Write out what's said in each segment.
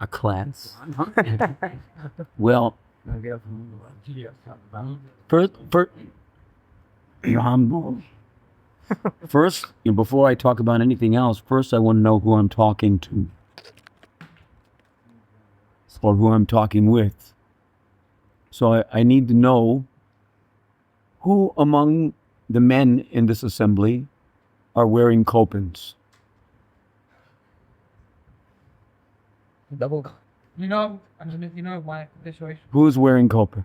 a class. Well, first, before I talk about anything else, first I want to know who I'm talking to or who I'm talking with. So I need to know who among the men in this assembly are wearing kaupīnas. Double. Anjanith, my situation. Who's wearing kaupīna?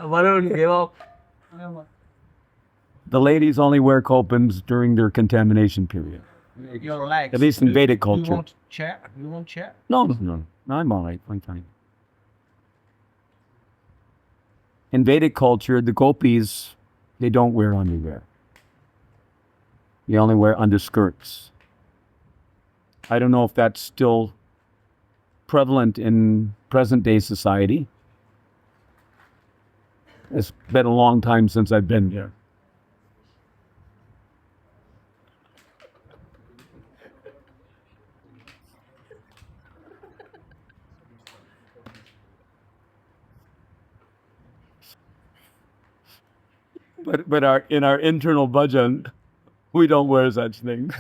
Madhu, give up. The ladies only wear kaupīnas during their contamination period. Your legs. At least in Vedic culture. You want chair? No, I'm all right. I'm fine. In Vedic culture, the gopīs, they don't wear underwear. They only wear underskirts. I don't know if that's still prevalent in present-day society. It's been a long time since I've been here. But in our internal bhajan, we don't wear such things.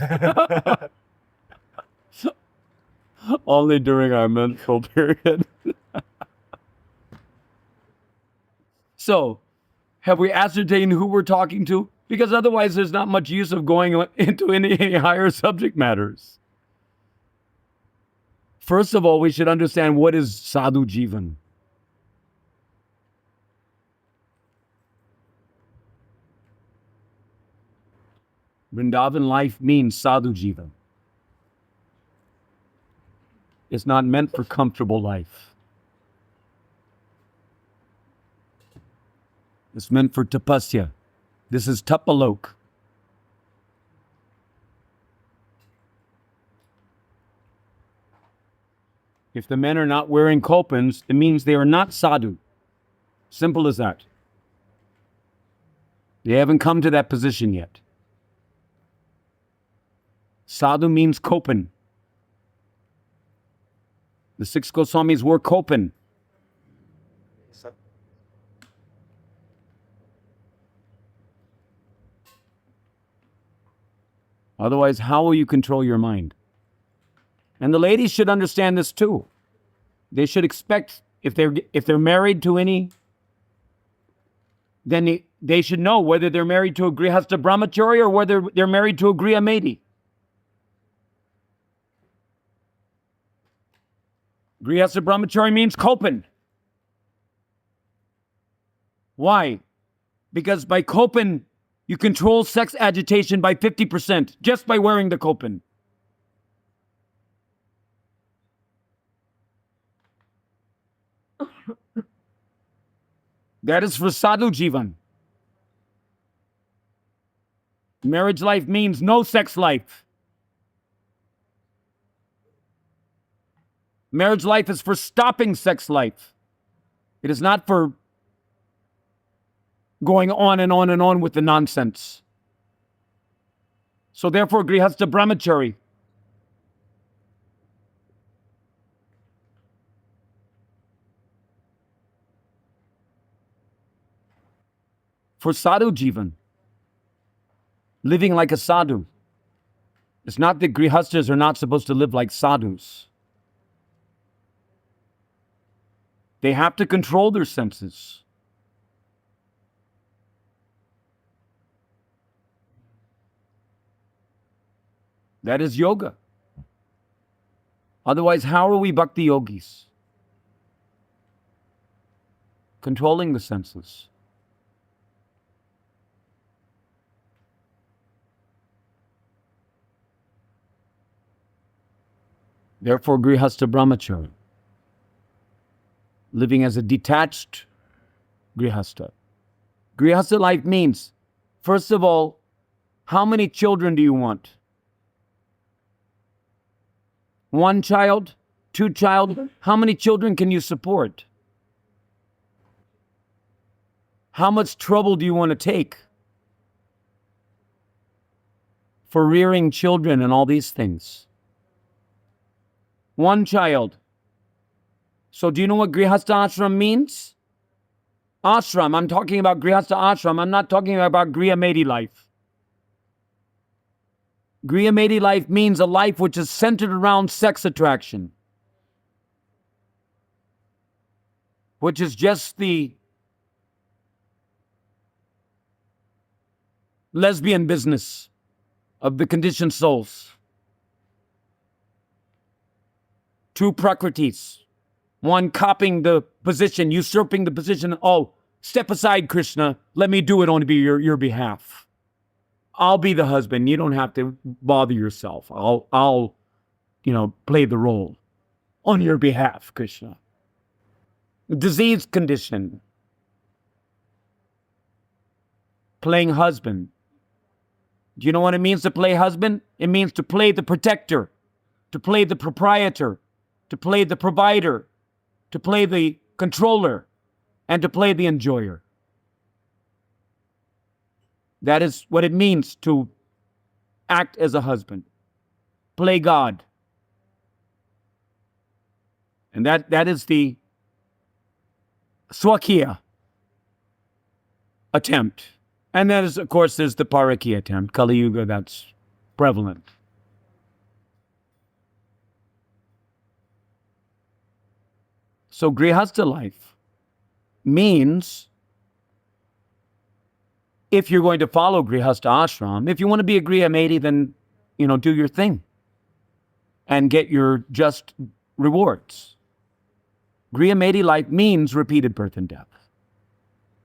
Only during our menstrual period. So, have we ascertained who we're talking to? Because otherwise there's not much use of going into any higher subject matters. First of all, we should understand what is sadhu jivan. Vrindavan life means sadhu jivan. It's not meant for comfortable life. It's meant for tapasya. This is tapalok. If the men are not wearing kaupīnas, it means they are not sadhu. Simple as that. They haven't come to that position yet. Sadhu means kaupīna. The 6 Goswamis wore kaupīna. Otherwise, how will you control your mind? And the ladies should understand this too. They should expect, if they're married to any, then they should know whether they're married to a grihastha brahmachari or whether they're married to a griya maidi. Grihastha brahmachari means kaupīna. Why? Because by kaupīna, you control sex agitation by 50% just by wearing the kaupīna. That is for sadhu jivan. Marriage life means no sex life. Marriage life is for stopping sex life. It is not for going on and on and on with the nonsense. So therefore, grihastha brahmachari. For sadhu jivan, living like a sadhu. It's not that grihasthas are not supposed to live like sadhus. They have to control their senses. That is yoga. Otherwise, how are we bhakti yogis? Controlling the senses. Therefore, grihastha brahmachari. Living as a detached grihastha. Grihastha life means, first of all, how many children do you want? 1 child? 2 child? How many children can you support? How much trouble do you want to take for rearing children and all these things? one child. So do you know what Grihastha ashram means? Ashram, I'm talking about Grihastha ashram. I'm not talking about Grihamedi life. Grihamedi life means a life which is centered around sex attraction, which is just the lesbian business of the conditioned souls. Two prakritis. One copying the position, usurping the position. Oh, step aside, Krishna. Let me do it on your behalf. I'll be the husband. You don't have to bother yourself. I'll play the role on your behalf, Krishna. Disease condition. Playing husband. Do you know what it means to play husband? It means to play the protector, to play the proprietor, to play the provider, to play the controller, and to play the enjoyer. That is what it means to act as a husband. Play God. And that is the Swakiya attempt. And that is, of course, there's the Parakiya attempt. Kali Yuga, that's prevalent. So Grihastha life means, if you're going to follow Grihastha ashram, if you want to be a Grihamedi, then, do your thing and get your just rewards. Grihamedi life means repeated birth and death.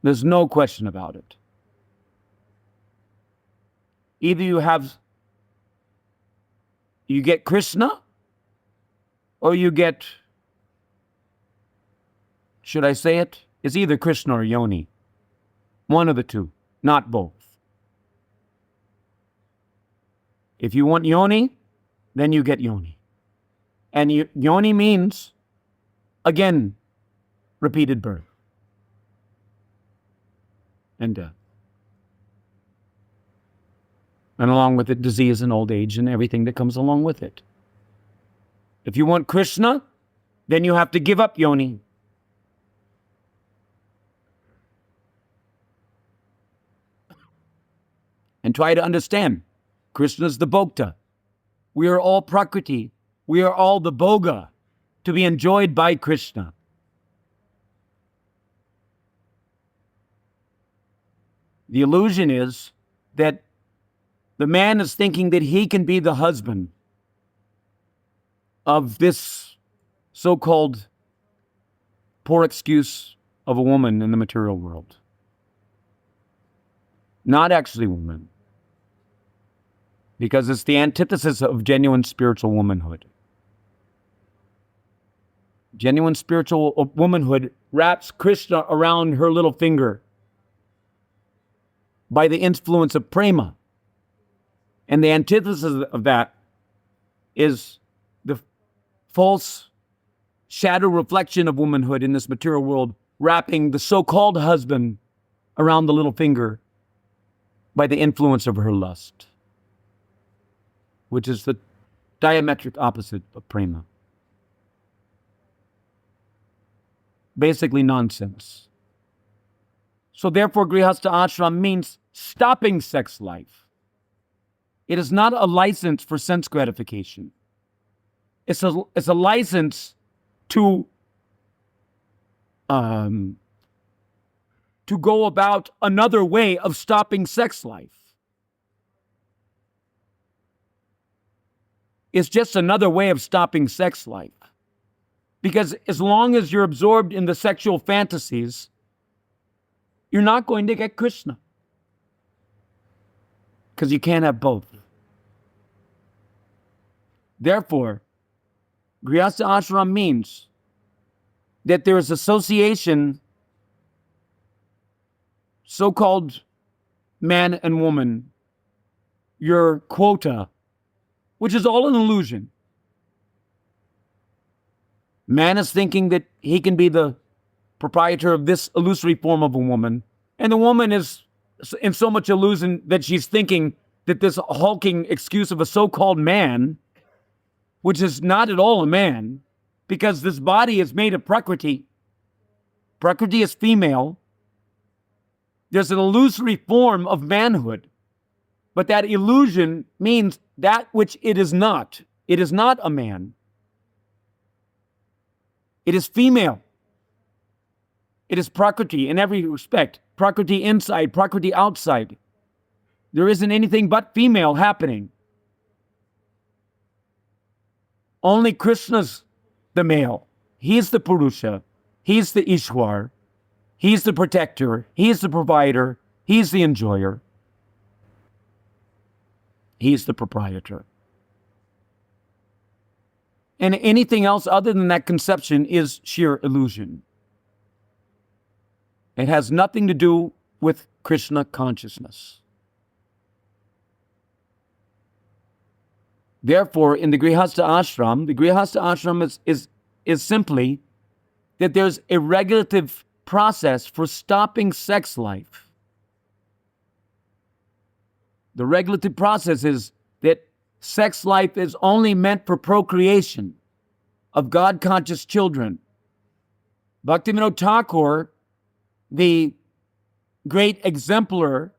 There's no question about it. Either you get Krishna, or you get, should I say it? It's either Krishna or Yoni. One of the two, not both. If you want Yoni, then you get Yoni. And Yoni means, again, repeated birth and death. And along with it, disease and old age and everything that comes along with it. If you want Krishna, then you have to give up Yoni. And try to understand, Krishna is the Bhokta. We are all Prakriti. We are all the Bhoga to be enjoyed by Krishna. The illusion is that the man is thinking that he can be the husband of this so-called poor excuse of a woman in the material world. Not actually woman. Because it's the antithesis of genuine spiritual womanhood. Genuine spiritual womanhood wraps Krishna around her little finger by the influence of prema. And the antithesis of that is the false shadow reflection of womanhood in this material world, wrapping the so-called husband around the little finger by the influence of her lust, which is the diametric opposite of prema. Basically nonsense. So therefore, Grihastha ashram means stopping sex life. It is not a license for sense gratification. It's a license to go about another way of stopping sex life. It's just another way of stopping sex life. Because as long as you're absorbed in the sexual fantasies, you're not going to get Krishna. Because you can't have both. Therefore, Grihastha ashram means that there is association, so-called man and woman, your quota, which is all an illusion. Man is thinking that he can be the proprietor of this illusory form of a woman, and the woman is in so much illusion that she's thinking that this hulking excuse of a so-called man, which is not at all a man, because this body is made of Prakriti. Prakriti is female. There's an illusory form of manhood, but that illusion means that which it is not. It is not a man. It is female. It is Prakriti in every respect. Prakriti inside, Prakriti outside. There isn't anything but female happening. Only Krishna's the male. He's the Purusha. He's the Ishwar. He's the protector. He's the provider. He's the enjoyer. He's the proprietor. And anything else other than that conception is sheer illusion. It has nothing to do with Krishna consciousness. Therefore, in the Grihastha ashram is simply that there's a regulative process for stopping sex life. The regulative process is that sex life is only meant for procreation of God-conscious children. Bhaktivinoda Thakur, the great exemplar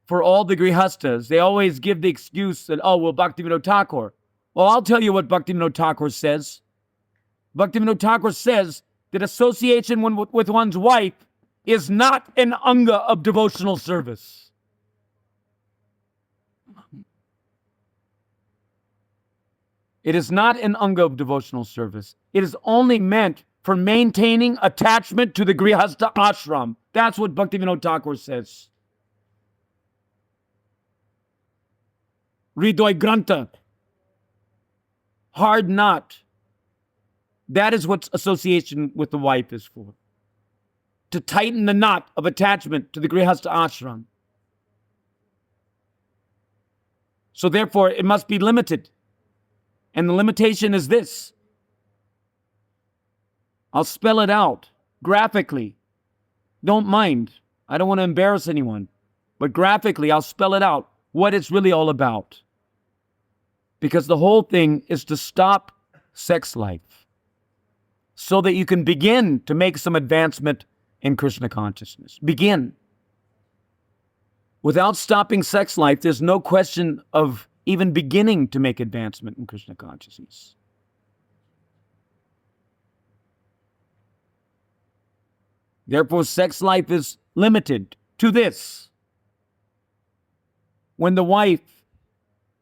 for all the Grihasthas, they always give the excuse that, oh, well, Bhaktivinoda Thakur. Well, I'll tell you what Bhaktivinoda Thakur says. Bhaktivinoda Thakur says that association with one's wife is not an anga of devotional service. It is not an anga of devotional service. It is only meant for maintaining attachment to the Grihastha ashram. That's what Bhaktivinoda Thakur says. Hridoy Granta. Hard knot. That is what association with the wife is for. To tighten the knot of attachment to the Grihastha ashram. So therefore, it must be limited. And the limitation is this. I'll spell it out graphically. Don't mind. I don't want to embarrass anyone. But graphically, I'll spell it out what it's really all about. Because the whole thing is to stop sex life so that you can begin to make some advancement in Krishna consciousness. Begin. Without stopping sex life, there's no question of even beginning to make advancement in Krishna consciousness. Therefore, sex life is limited to this. When the wife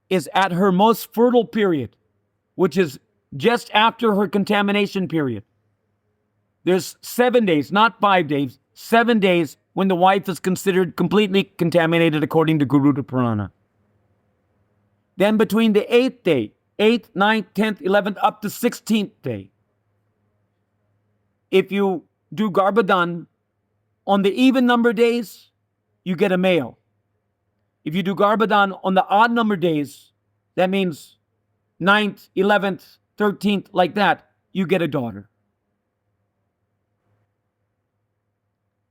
is at her most fertile period, which is just after her contamination period. There's 7 days, not 5 days, 7 days when the wife is considered completely contaminated according to Garuda Purana. Then between the 8th day, 8th, 9th, 10th, 11th, up to 16th day, if you do Garbhadan on the even number days, you get a male. If you do Garbhadan on the odd number days, that means 9th, 11th, 13th, like that, you get a daughter.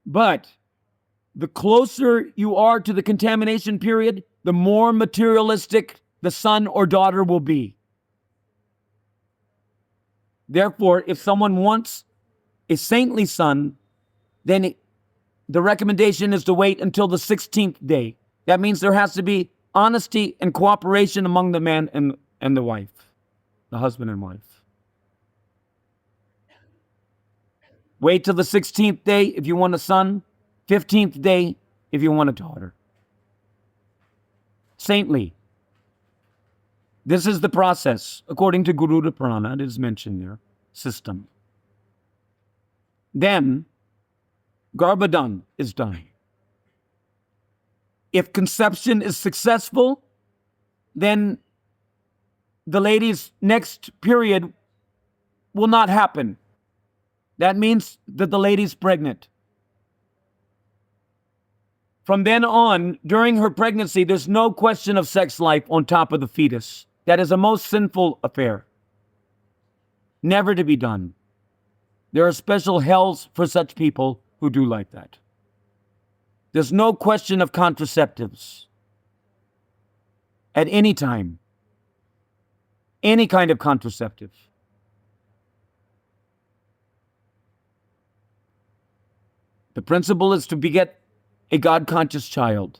But the closer you are to the contamination period, the more materialistic the son or daughter will be. Therefore, if someone wants a saintly son, then the recommendation is to wait until the 16th day. That means there has to be honesty and cooperation among the man and the wife, the husband and wife. Wait till the 16th day if you want a son, 15th day if you want a daughter. Saintly. This is the process, according to Garuda Purana, it is mentioned there, system. Then, Garbhadan is done. If conception is successful, then the lady's next period will not happen. That means that the lady's pregnant. From then on, during her pregnancy, there's no question of sex life on top of the fetus. That is a most sinful affair. Never to be done. There are special hells for such people who do like that. There's no question of contraceptives at any time. any kind of contraceptive. The principle is to beget a God-conscious child.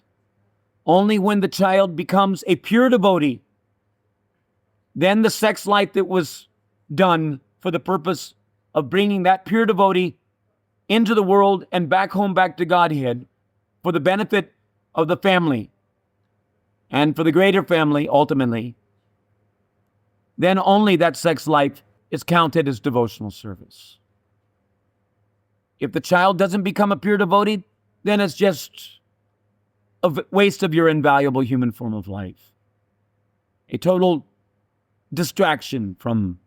Only when the child becomes a pure devotee, then the sex life that was done for the purpose of bringing that pure devotee into the world and back home, back to Godhead, for the benefit of the family and for the greater family ultimately, then only that sex life is counted as devotional service. If the child doesn't become a pure devotee, then it's just a waste of your invaluable human form of life. A total distraction from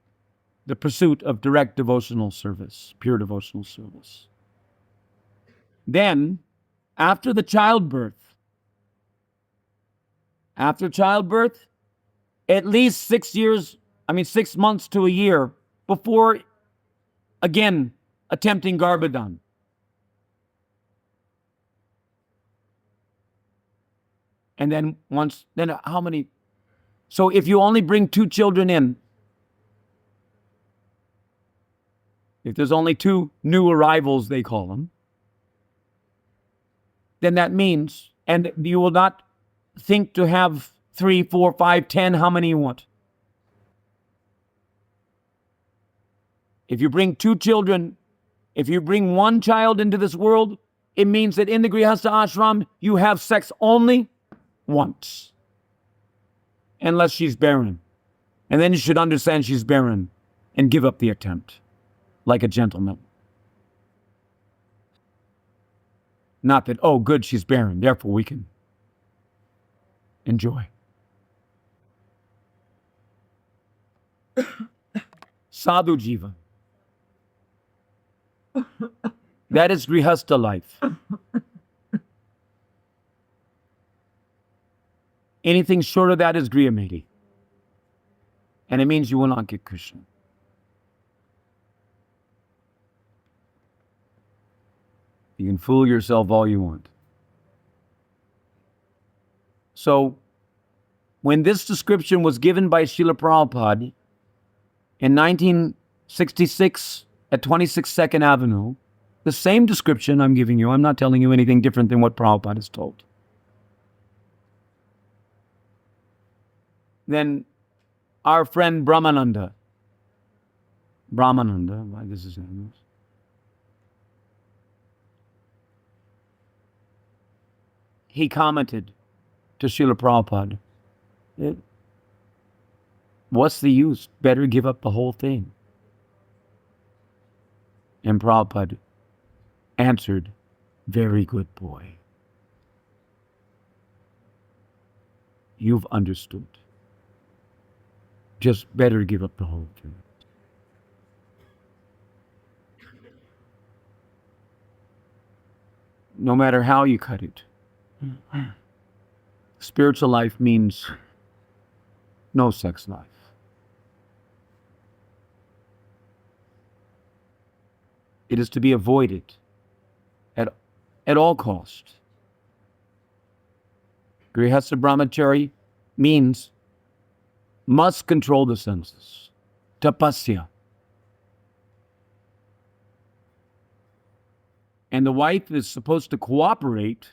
the pursuit of direct devotional service, pure devotional service. Then, after childbirth, at least 6 months to a year before, again, attempting Garbhadan. And then how many? So if you only bring 2 children in, if there's only 2 new arrivals, they call them, then that means, and you will not think to have 3, 4, 5, 10, how many you want. If you bring 2 children, if you bring 1 child into this world, it means that in the Grihastha ashram, you have sex only once. Unless she's barren. And then you should understand she's barren and give up the attempt, like a gentleman. Not that, oh, good, she's barren, therefore we can enjoy. Sadhu Jiva. That is Grihastha life. Anything short of that is Griyameti. And it means you will not get Krishna. You can fool yourself all you want. So, when this description was given by Srila Prabhupada in 1966 at 26 2nd Avenue, the same description I'm giving you, I'm not telling you anything different than what Prabhupada has told. Then our friend Brahmananda, why this is name? He commented to Srila Prabhupada, what's the use? Better give up the whole thing. And Prabhupada answered, very good boy. You've understood. Just better give up the whole thing. No matter how you cut it. Spiritual life means no sex life. It is to be avoided at all cost. Grihastha brahmachari means must control the senses. Tapasya. And the wife is supposed to cooperate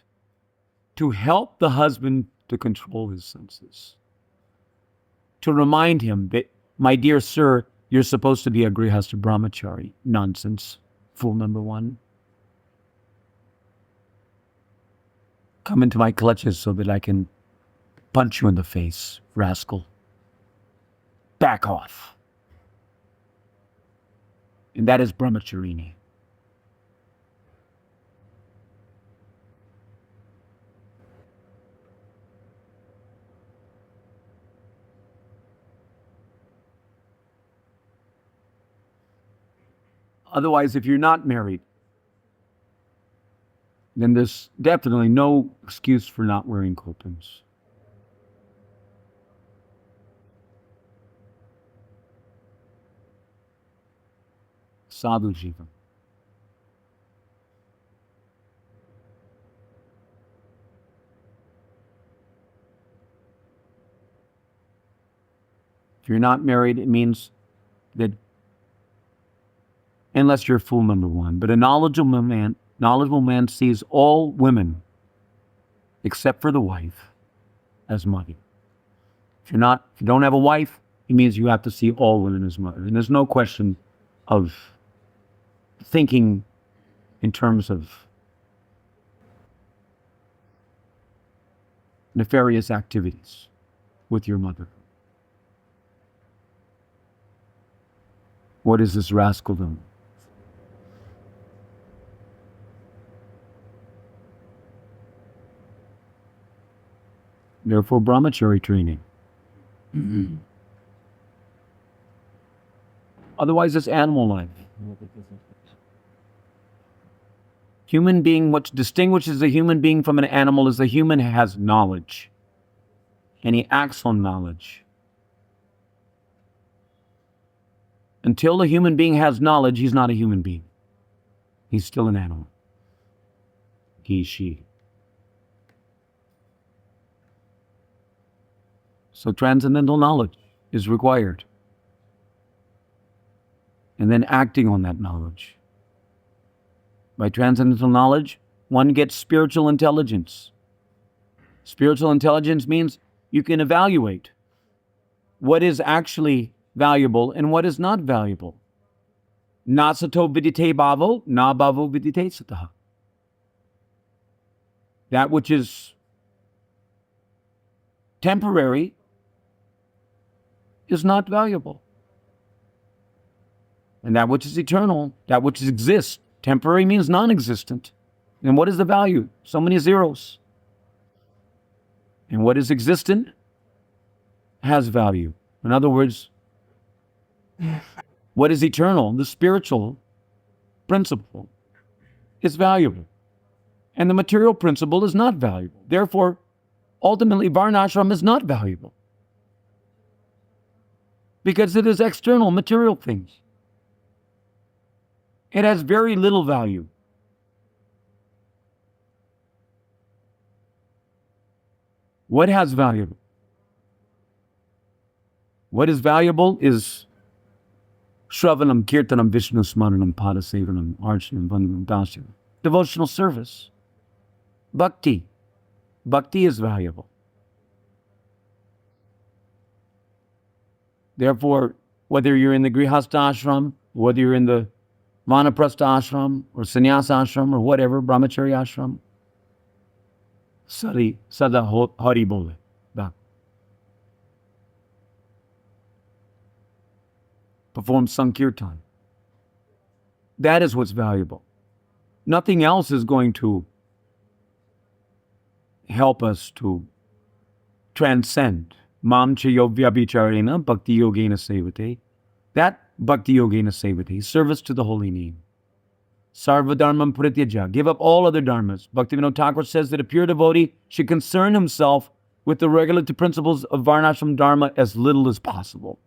to help the husband to control his senses. To remind him that, my dear sir, you're supposed to be a Grihastha brahmachari. Nonsense. Fool number 1. Come into my clutches so that I can punch you in the face, rascal. Back off. And that is brahmacharini. Otherwise, if you're not married, then there's definitely no excuse for not wearing kaupīnas. Sadhu Jiva. If you're not married, it means that, unless you're fool number one, but a knowledgeable man sees all women, except for the wife, as mother. If you don't have a wife, it means you have to see all women as mother. And there's no question of thinking in terms of nefarious activities with your mother. What is this rascal doing? Therefore, brahmachari training. Otherwise, it's animal life. Human being, what distinguishes a human being from an animal is the human has knowledge. And he acts on knowledge. Until a human being has knowledge, he's not a human being. He's still an animal. He, she. So transcendental knowledge is required. And then acting on that knowledge. By transcendental knowledge, one gets spiritual intelligence. Spiritual intelligence means you can evaluate what is actually valuable and what is not valuable. Na sato vidite bhavo, na bhavo vidite sataha. That which is temporary is not valuable. And that which is eternal, that which exists, temporary means non-existent. And what is the value? So many zeros. And what is existent has value. In other words, what is eternal, the spiritual principle, is valuable. And the material principle is not valuable. Therefore, ultimately, varnashram is not valuable. Because it is external, material things. It has very little value. What has value? What is valuable is Shravanam, Kirtanam, Vishnu Smaranam, Padasevanam, Archanam, Vandanam, Dasya. Devotional service. Bhakti. Bhakti is valuable. Therefore, whether you're in the Grihastha ashram, whether you're in the Vanaprastha ashram, or Sannyasa ashram, or whatever, Brahmachari ashram, Sada Hari Bole. Perform Sankirtan. That is what's valuable. Nothing else is going to help us to transcend. Mam chayovya bicharena bhakti yogena sevate. That bhakti yogena sevate, service to the holy name. Sarva dharmam prityaja, give up all other dharmas. Bhaktivinoda Thakur says that a pure devotee should concern himself with the regulative principles of varnashram dharma as little as possible.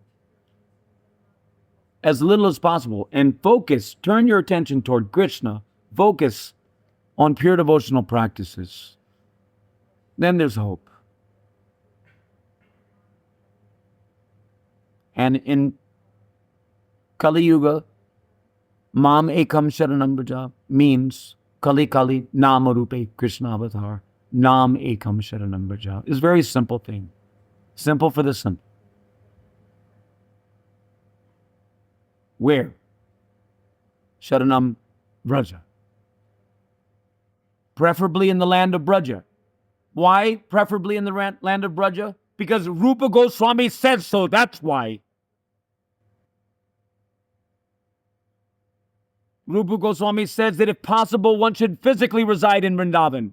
As little as possible. And focus, turn your attention toward Krishna. Focus on pure devotional practices. Then there's hope. And in Kali Yuga, Mam Ekam Sharanam Braja means Kali Kali Nama Rupe Krishna Avatar. Nam Ekam Sharanam Braja. It's a very simple thing. Simple for the simple. Where? Sharanam Braja. Preferably in the land of Braja. Why preferably in the land of Braja? Because Rupa Goswami says so, that's why. Rupa Goswami says that if possible, one should physically reside in Vrindavan.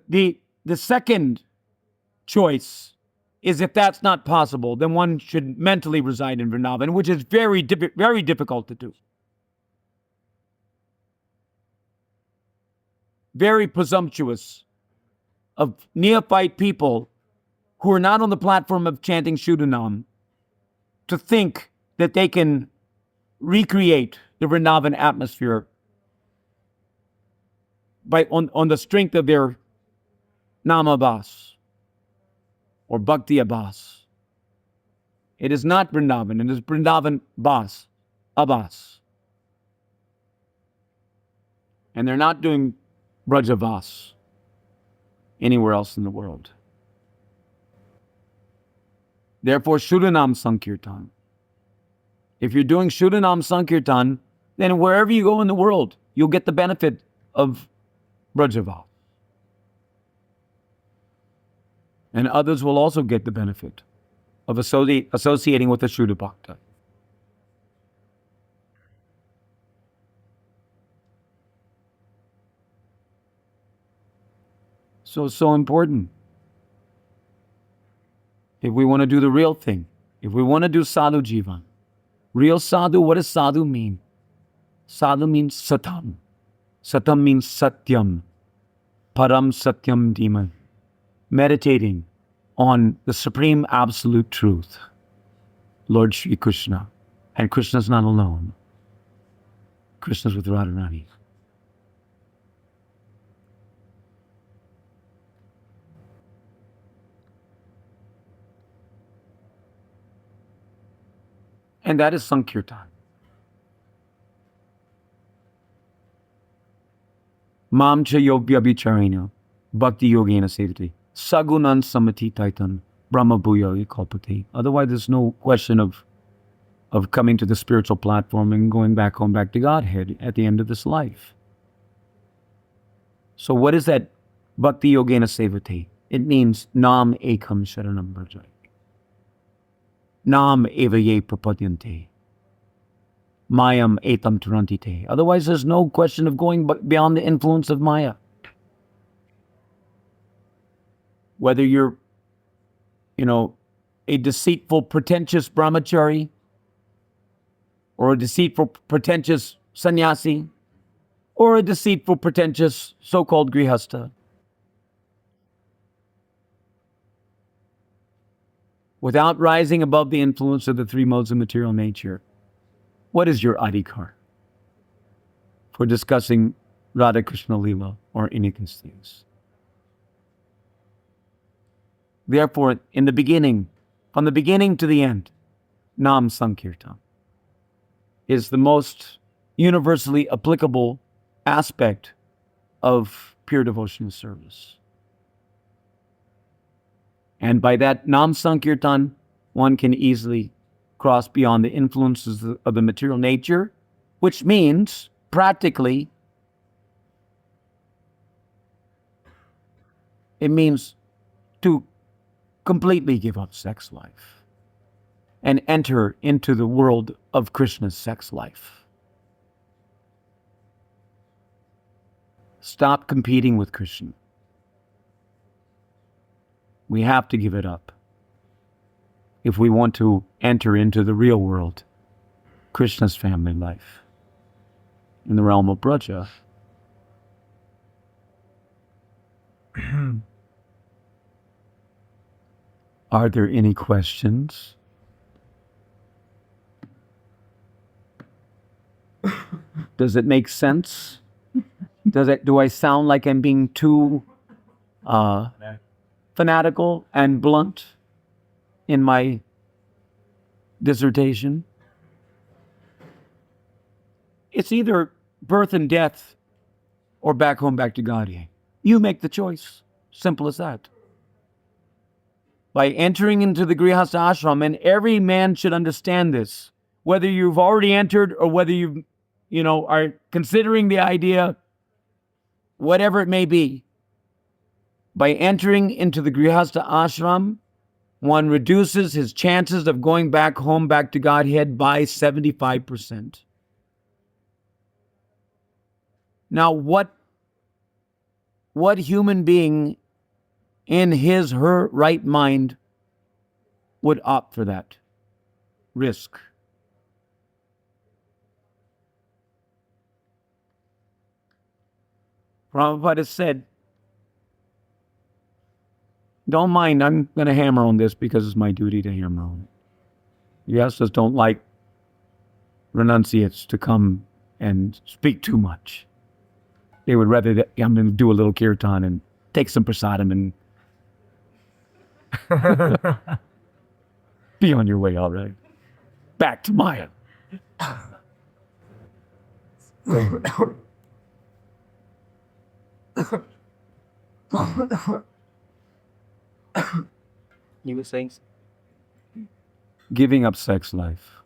The second choice is if that's not possible, then one should mentally reside in Vrindavan, which is very, very difficult to do. Very presumptuous of neophyte people who are not on the platform of chanting Shuddhanam to think that they can recreate the Vrindavan atmosphere on the strength of their namabhas or Bhakti Abbas. It is not Vrindavan. It is Vrindavan Bas, Abbas. And they're not doing Brajavas anywhere else in the world. Therefore, Shuddhanam Sankirtan. If you're doing Shuddhanam Sankirtan, then wherever you go in the world, you'll get the benefit of Brajavas. And others will also get the benefit of associating with a Shuddha Bhakta. So it's so important. If we want to do the real thing, if we want to do sadhu jivan, real sadhu, what does sadhu mean? Sadhu means satam. Satam means satyam. Param satyam demon. Meditating on the supreme absolute truth, Lord Shri Krishna. And Krishna's not alone. Krishna's with Radharani. And that is Sankirtan. Mam cha yogya vicharena bhakti yogena sevati sagunan samati taitan brahma bhuya kalpati. Otherwise, there's no question of coming to the spiritual platform and going back home, back to Godhead at the end of this life. So what is that bhakti yogena sevati? It means nam ekam sharanam brajai. Nam eva ye prapadyante. Mayam etam tarantite. Otherwise, there's no question of going beyond the influence of Maya. Whether you're, a deceitful, pretentious brahmachari, or a deceitful, pretentious sannyasi, or a deceitful, pretentious so-called grihastha. Without rising above the influence of the three modes of material nature, what is your adhikar for discussing Radha Krishna Leela or any things? Therefore, in the beginning, from the beginning to the end, Nam Sankirtan is the most universally applicable aspect of pure devotional service. And by that Nam Sankirtan, one can easily cross beyond the influences of the material nature, which means, practically, it means to completely give up sex life and enter into the world of Krishna's sex life. Stop competing with Krishna. We have to give it up if we want to enter into the real world, Krishna's family life, in the realm of Braja. Are there any questions? Does it make sense? Do I sound like I'm being too fanatical and blunt in my dissertation? It's either birth and death or back home, back to Godhead. You make the choice. Simple as that. By entering into the Grihastha ashram, and every man should understand this, whether you've already entered or whether you are considering the idea, whatever it may be. By entering into the Grihastha ashram, one reduces his chances of going back home, back to Godhead by 75%. Now, what human being in his, her right mind would opt for that risk? Prabhupada said, don't mind, I'm going to hammer on this because it's my duty to hammer on it. The Yasas don't like renunciates to come and speak too much. They would rather that I'm going to do a little kirtan and take some prasadam and Be on your way, all right. Back to Maya. You were saying? Giving up sex life.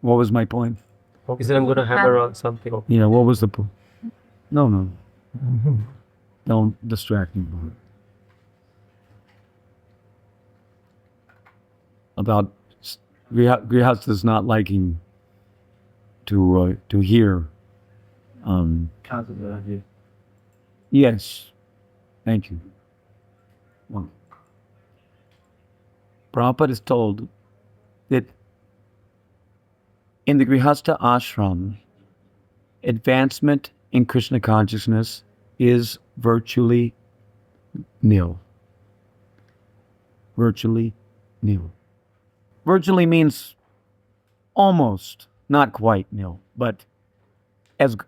What was my point? He said I'm going to hammer on something. Yeah, what was the point? No. Don't distract me. About Grihasthas not liking to hear. Yes. Thank you. Well, Prabhupada is told that in the Grihastha ashram, advancement in Krishna consciousness is virtually nil. Virtually nil. Virtually means almost, not quite nil, but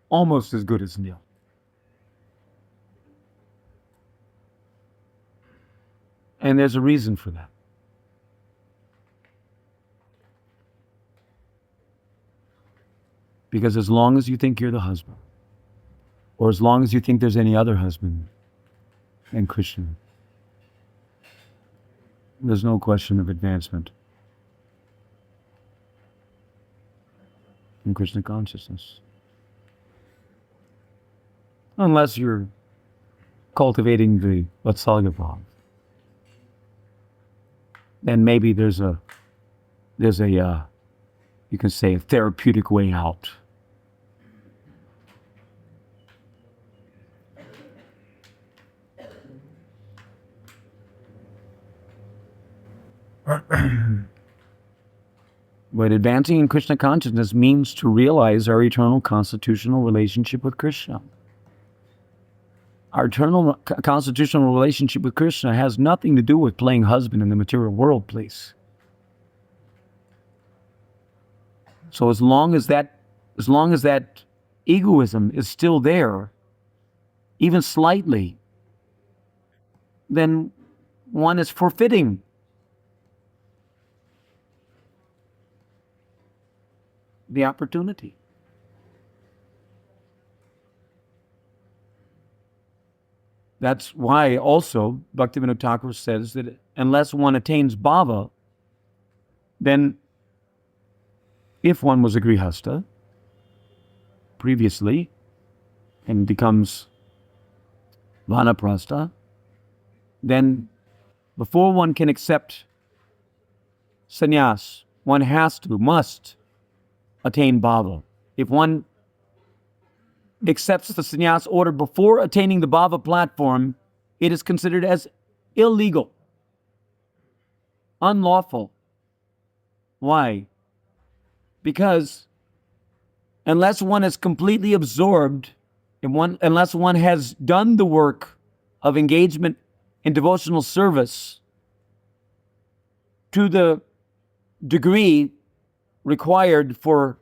almost as good as nil. And there's a reason for that. Because as long as you think you're the husband, or as long as you think there's any other husband than Krishna, there's no question of advancement in Krishna consciousness. Unless you're cultivating the Vatsalya bhav. Then maybe there's a you can say a therapeutic way out. But advancing in Krishna consciousness means to realize our eternal constitutional relationship with Krishna. Our eternal constitutional relationship with Krishna has nothing to do with playing husband in the material world, please. So as long as that egoism is still there, even slightly, then one is forfeiting the opportunity. That's why also Bhaktivinoda Thakur says that unless one attains bhava, then if one was a grihastha previously and becomes vanaprastha, then before one can accept sannyas, one must attain bhava. If one accepts the sannyas order before attaining the bhava platform, it is considered as illegal, unlawful. Why? Because unless one is completely absorbed, unless one has done the work of engagement in devotional service to the degree required for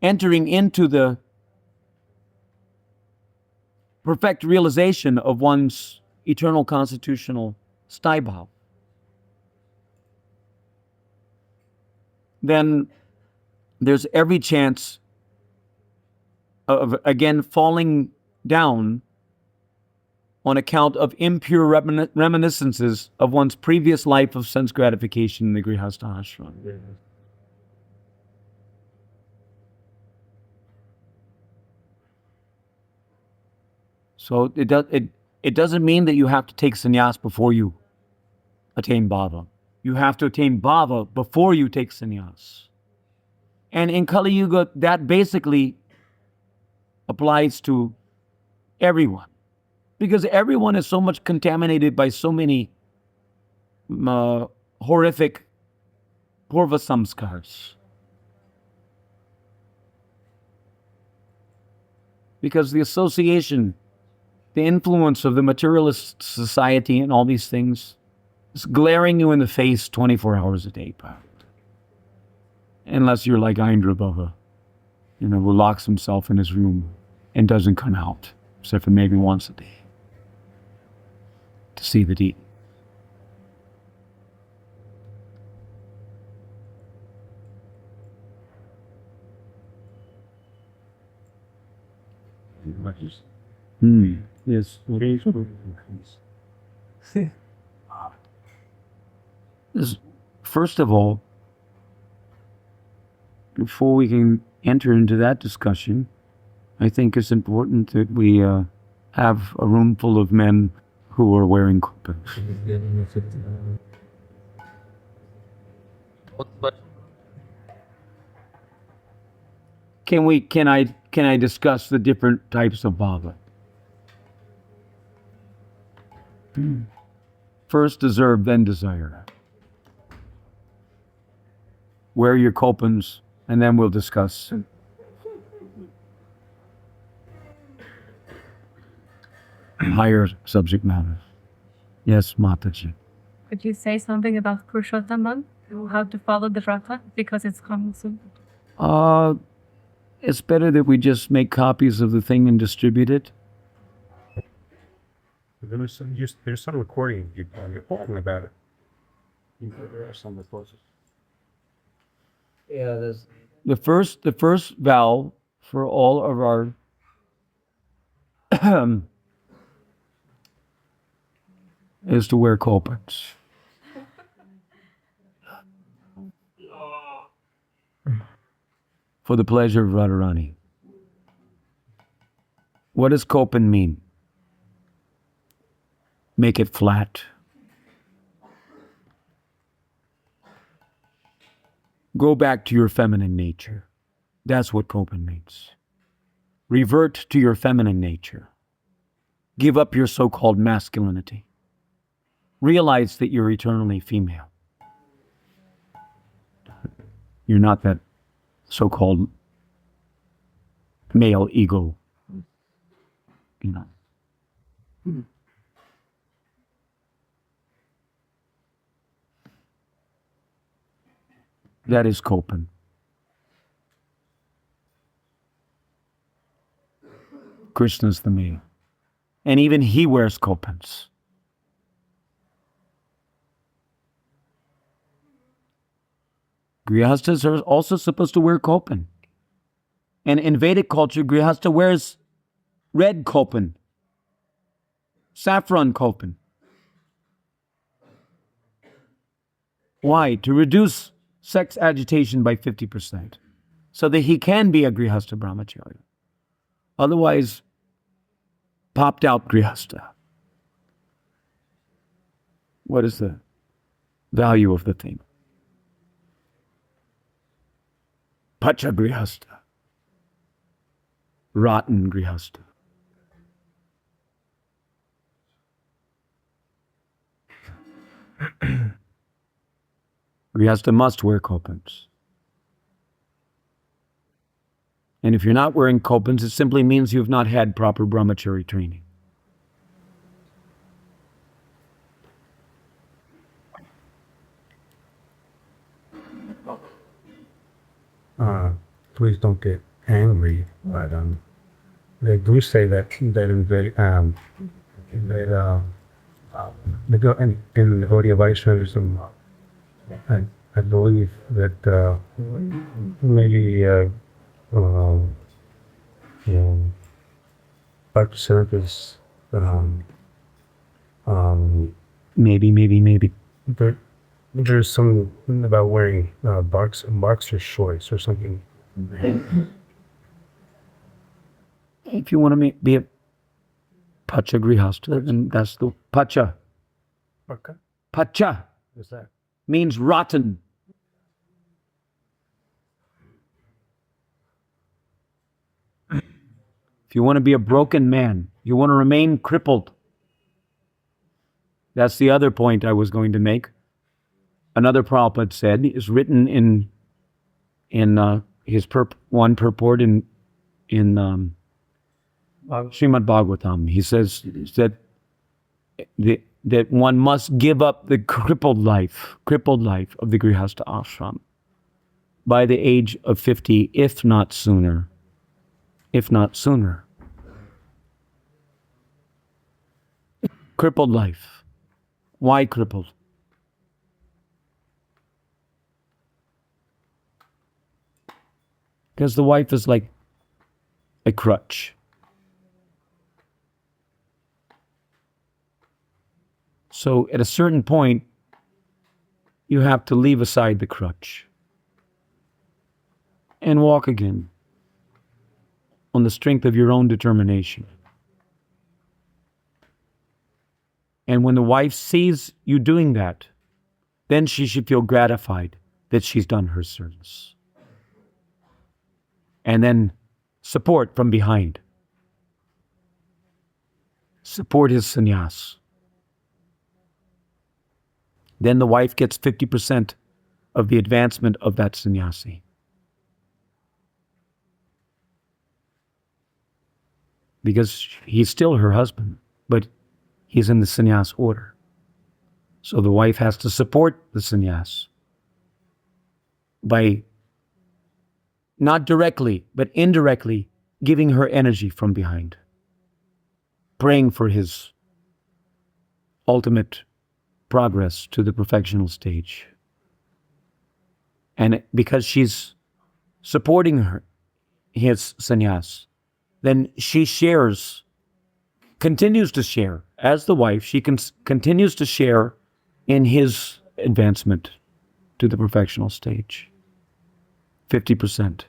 entering into the perfect realization of one's eternal constitutional staibhav, then there's every chance of again falling down on account of impure reminiscences of one's previous life of sense gratification in the Grihastha ashram. So it doesn't mean that you have to take sannyas before you attain bhava. You have to attain bhava before you take sannyas. And in Kali Yuga, that basically applies to everyone. Because everyone is so much contaminated by so many horrific purva samskars. Because the association, the influence of the materialist society and all these things is glaring you in the face 24 hours a day, Pat. Unless you're like Aindra Prabhu, who locks himself in his room and doesn't come out, except for maybe once a day. to see the deed. Yes. First of all, before we can enter into that discussion, I think it's important that we have a room full of men who are wearing kaupīnas. Can I discuss the different types of bhava? First deserve, then desire. Wear your kaupīnas, and then we'll discuss. Higher subject matters. Yes, Mataji. Could you say something about Purushottam, how to follow the Ratha, because it's coming soon? It's better that we just make copies of the thing and distribute it. There's some recording you're talking about it. There are some resources. Yeah, there's. The first vow for all of our is to wear kaupīnas. For the pleasure of Radharani. What does kaupīna mean? Make it flat. Go back to your feminine nature. That's what kaupīna means. Revert to your feminine nature. Give up your so-called masculinity. Realize that you're eternally female. You're not that so-called male ego. You know. That is kaupīna. Krishna's the male. And even he wears kaupīnas. Grihastas are also supposed to wear kaupīna. And in Vedic culture, Grihasta wears red kaupīna, saffron kaupīna. Why? To reduce sex agitation by 50%, so that he can be a Grihasta Brahmacharya. Otherwise, popped out Grihasta. What is the value of the thing? Pacha Grihasta. Rotten Grihasta. Grihasta must wear kaupīnas. And if you're not wearing kaupīnas, it simply means you've not had proper brahmachari training. Please don't get angry, but they do say that in the Gaudiya Vaishnavism, I believe that maybe 5% is Maybe. there's something about wearing boxer shorts or something. If you want to be a Pacha Grihasta, then that's the Pacha. Okay. Pacha What's that? means rotten. If you want to be a broken man, you want to remain crippled. That's the other point I was going to make. Another Prabhupada said, is written in his one purport in Srimad Bhagavatam. He says that one must give up the crippled life of the Grihastha ashram by the age of 50, if not sooner. Crippled life. Why crippled? Because the wife is like a crutch. So at a certain point, you have to leave aside the crutch and walk again on the strength of your own determination. And when the wife sees you doing that, then she should feel gratified that she's done her service. And then support from behind. Support his sannyas. Then the wife gets 50% of the advancement of that sannyasi. Because he's still her husband, but he's in the sannyas order. So the wife has to support the sannyas by not directly, but indirectly giving her energy from behind, praying for his ultimate progress to the perfectional stage. And because she's supporting his sannyas, then she continues to share, as the wife, she continues to share in his advancement to the perfectional stage. 50%.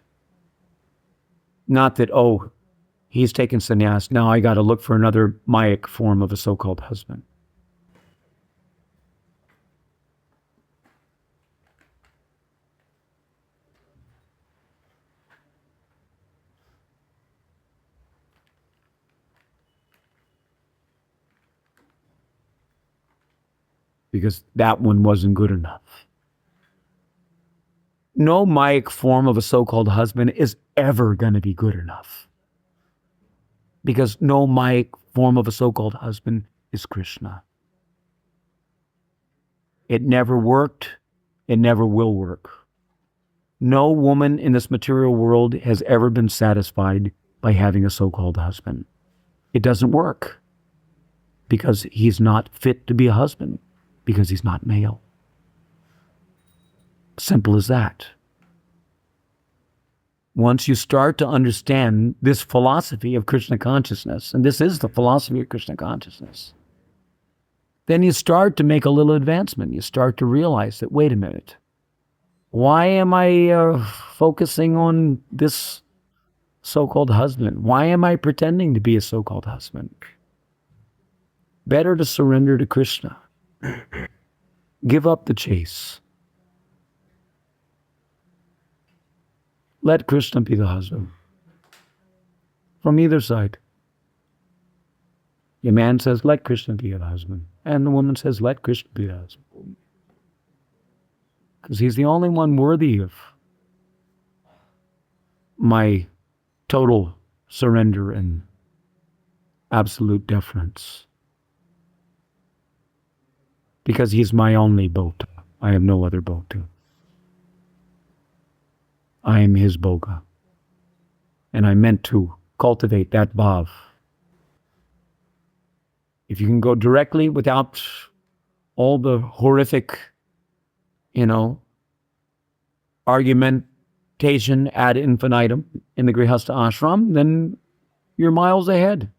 Not that, oh, he's taken sannyas, now I got to look for another Mayic form of a so-called husband. Because that one wasn't good enough. No Mayic form of a so-called husband is ever going to be good enough. Because no Mayic form of a so-called husband is Krishna. It never worked. It never will work. No woman in this material world has ever been satisfied by having a so-called husband. It doesn't work. Because he's not fit to be a husband. Because he's not male. Simple as that. Once you start to understand this philosophy of Krishna consciousness, and this is the philosophy of Krishna consciousness, then you start to make a little advancement. You start to realize that, wait a minute, why am I focusing on this so-called husband? Why am I pretending to be a so-called husband? Better to surrender to Krishna. Give up the chase. Let Krishna be the husband. From either side. The man says, let Krishna be the husband. And the woman says, let Krishna be the husband. Because he's the only one worthy of my total surrender and absolute deference. Because he's my only bhota. I have no other bhota. I am his bhoga. And I meant to cultivate that bhav. If you can go directly without all the horrific, argumentation ad infinitum in the Grihastha ashram, then you're miles ahead.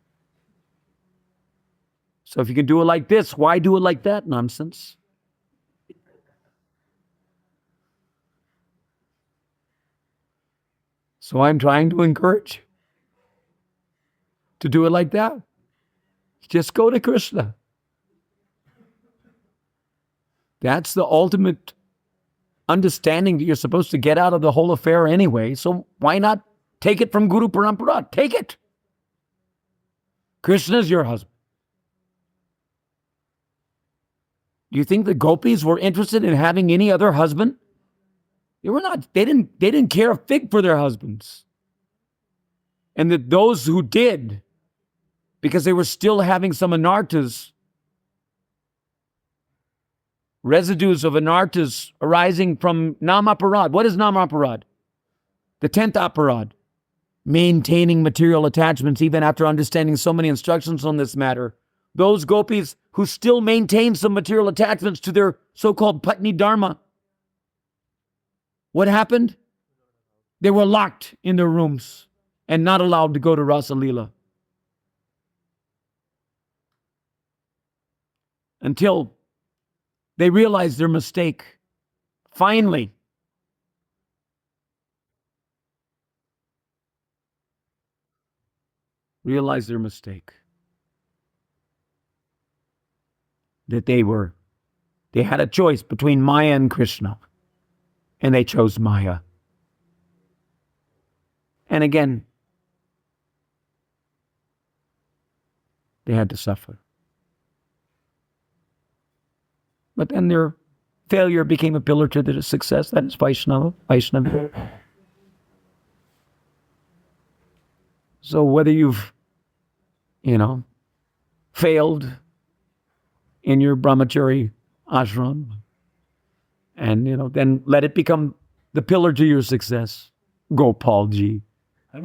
So if you can do it like this, why do it like that nonsense? So I'm trying to encourage you to do it like that. Just go to Krishna. That's the ultimate understanding that you're supposed to get out of the whole affair anyway. So why not take it from Guru Parampara? Take it. Krishna's your husband. Do you think the gopis were interested in having any other husband? They were not. They didn't care a fig for their husbands. And that those who did, because they were still having some anarthas, residues of anarthas arising from namaparad. What is namaparad? The 10th aparad. Maintaining material attachments even after understanding so many instructions on this matter. those gopis who still maintain some material attachments to their so-called Patni Dharma, what happened? They were locked in their rooms and not allowed to go to Rasa Leela until they realized their mistake. Finally, realized their mistake. That they had a choice between Maya and Krishna, and they chose Maya. And again, they had to suffer. But then their failure became a pillar to their success. That is Vaishnava. So whether you've, failed in your brahmachari ashram, and, then let it become the pillar to your success. Gopalji. I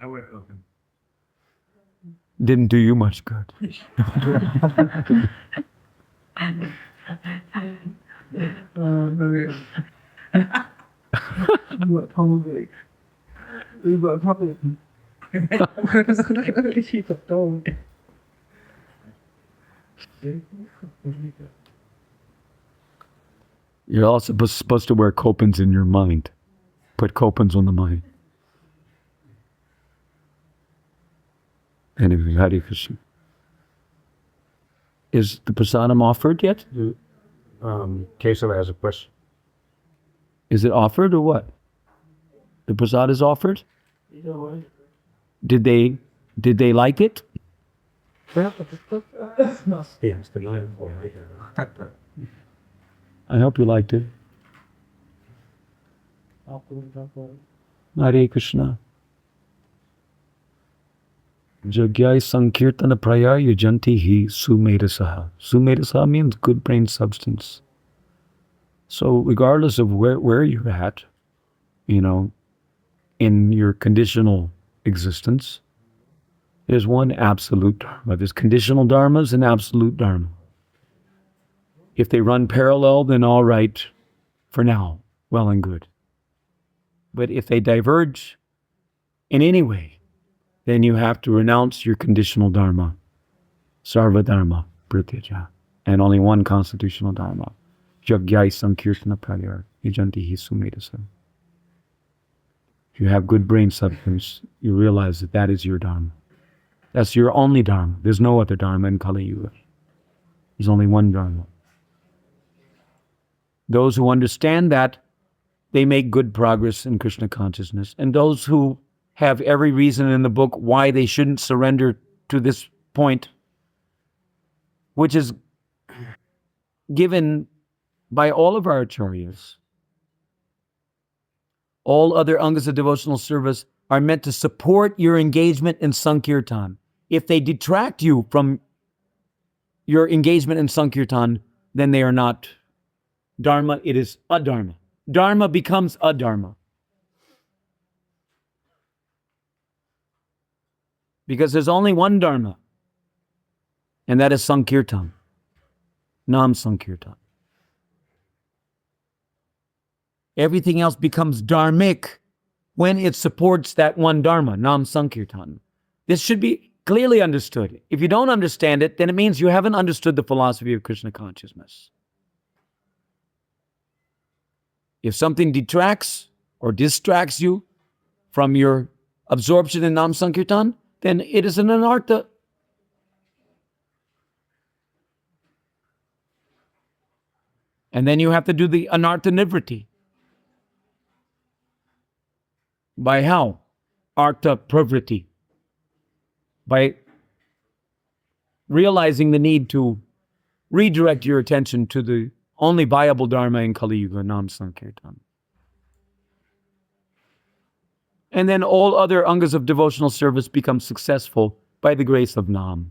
would open. Didn't do you much good. You're also supposed to wear kaupīnas in your mind. Put kaupīnas on the mind. Anyway, Hare Krishna. Is the prasadam offered yet? Kesava has a question. Is it offered or what? The prasad is offered? Did they like it? Yes, the nine. I hope you liked it. Hare Krishna. Jagyai Sankirtana Praya Yujanti Hi Sumedhasaha. Sumedhasaha means good brain substance. So regardless of where you're at, in your conditional existence, there's one absolute dharma. There's conditional dharmas and absolute dharma. If they run parallel, then all right for now, well and good. But if they diverge in any way, then you have to renounce your conditional dharma, sarva dharma, pratyaja, and only one constitutional dharma, jagyai sankirtana prayar, yujanti hi sumedasa. If you have good brain substance, you realize that is your dharma. That's your only dharma. There's no other dharma in Kali Yuga. There's only one dharma. Those who understand that, they make good progress in Krishna consciousness. And those who have every reason in the book why they shouldn't surrender to this point, which is given by all of our acharyas. All other angas of devotional service are meant to support your engagement in Sankirtan. If they detract you from your engagement in Sankirtan, then they are not Dharma, it is adharma. Dharma becomes adharma. Because there's only one Dharma, and that is Sankirtan, Nam Sankirtan. Everything else becomes dharmic when it supports that one Dharma, Nam Sankirtan. This should be clearly understood. If you don't understand it, then it means you haven't understood the philosophy of Krishna consciousness. If something detracts or distracts you from your absorption in Nam Sankirtan, then it is an anartha. And then you have to do the anartha nivriti. By how? Artha pravriti. By realizing the need to redirect your attention to the only viable Dharma in Kali Yuga, Nam Sankirtan. And then all other angas of devotional service become successful by the grace of Nam.